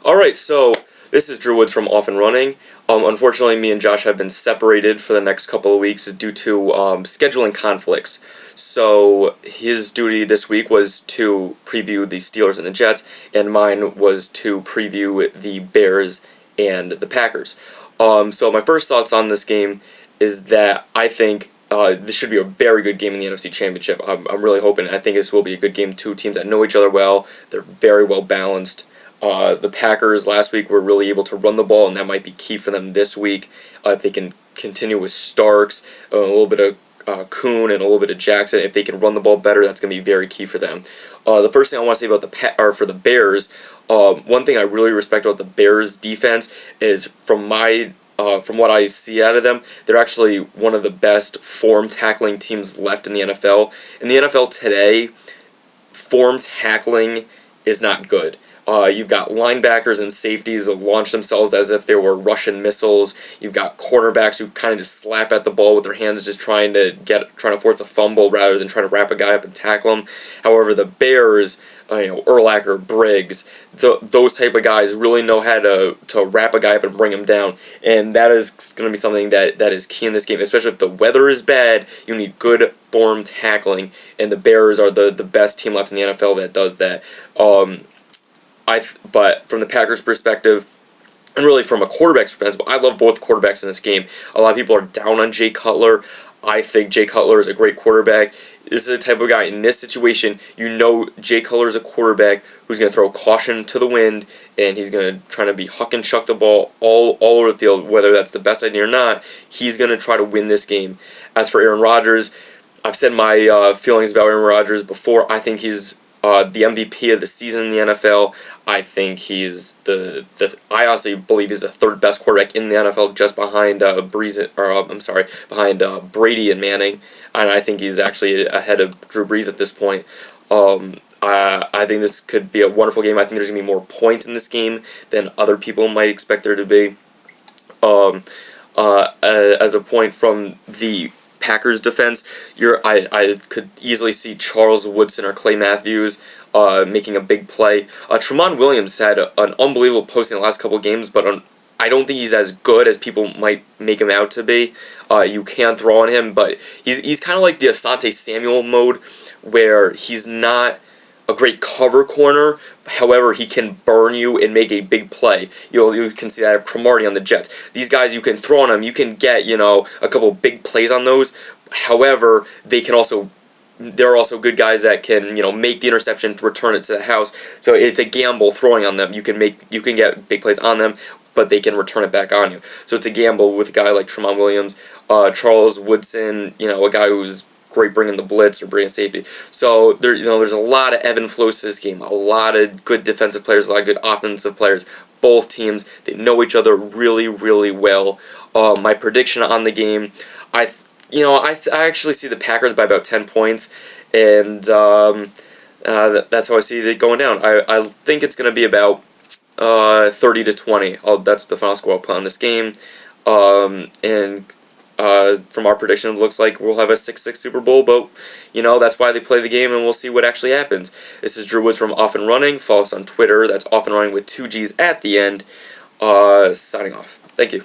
Alright, so this is Drew Woods from Off and Running. Unfortunately, me and Josh have been separated for the next couple of weeks due to scheduling conflicts. So his duty this week was to preview the Steelers and the Jets, and mine was to preview the Bears and the Packers. So my first thoughts on this game is that I think this should be a very good game in the NFC Championship. I'm really hoping. I think this will be a good game. Two teams that know each other well. They're very well balanced. The Packers last week were really able to run the ball, and that might be key for them this week. If they can continue with Starks, a little bit of Kuhn, and a little bit of Jackson, if they can run the ball better, that's going to be very key for them. The first thing I want to say about for the Bears, one thing I really respect about the Bears defense is from what I see out of them, they're actually one of the best form tackling teams left in the NFL. In the NFL today, form tackling is not good. You've got linebackers and safeties that launch themselves as if they were Russian missiles. You've got cornerbacks who kind of just slap at the ball with their hands, just trying to force a fumble rather than trying to wrap a guy up and tackle him. However, the Bears, Urlacher, Briggs, those type of guys really know how to wrap a guy up and bring him down, and that is going to be something that is key in this game. Especially if the weather is bad, you need good form tackling, and the Bears are the best team left in the NFL that does that. But from the Packers' perspective, and really from a quarterback's perspective, I love both quarterbacks in this game. A lot of people are down on Jay Cutler. I think Jay Cutler is a great quarterback. This is the type of guy, in this situation, Jay Cutler is a quarterback who's going to throw caution to the wind, and he's going to try to be huck and chuck the ball all over the field, whether that's the best idea or not. He's going to try to win this game. As for Aaron Rodgers, I've said my feelings about Aaron Rodgers before. I think he's the MVP of the season in the NFL. I think he's I honestly believe he's the third best quarterback in the NFL, just behind behind Brady and Manning, and I think he's actually ahead of Drew Brees at this point. I think this could be a wonderful game. I think there's gonna be more points in this game than other people might expect there to be. As a point from the Packers defense, I could easily see Charles Woodson or Clay Matthews making a big play. Tramon Williams had an unbelievable posting the last couple of games, but I don't think he's as good as people might make him out to be. You can throw on him, but he's kind of like the Asante Samuel mode, where he's not a great cover corner. However, he can burn you and make a big play. You can see that of Cromartie on the Jets. These guys, you can throw on them. You can get a couple big plays on those. However, they're also good guys that can make the interception, return it to the house. So it's a gamble throwing on them. You can get big plays on them, but they can return it back on you. So it's a gamble with a guy like Tramon Williams, Charles Woodson, a guy who's great bringing the blitz or bringing safety. So there's a lot of ebb and flows to this game. A lot of good defensive players, a lot of good offensive players. Both teams, they know each other really, really well. My prediction on the game, I actually see the Packers by about 10 points, and that's how I see it going down. I think it's going to be about 30-20. That's the final score I'll put on this game. From our prediction, it looks like we'll have a 6-6 Super Bowl, but, that's why they play the game, and we'll see what actually happens. This is Drew Woods from Off and Running. Follow us on Twitter. That's Off and Running with 2 G's at the end. Signing off. Thank you.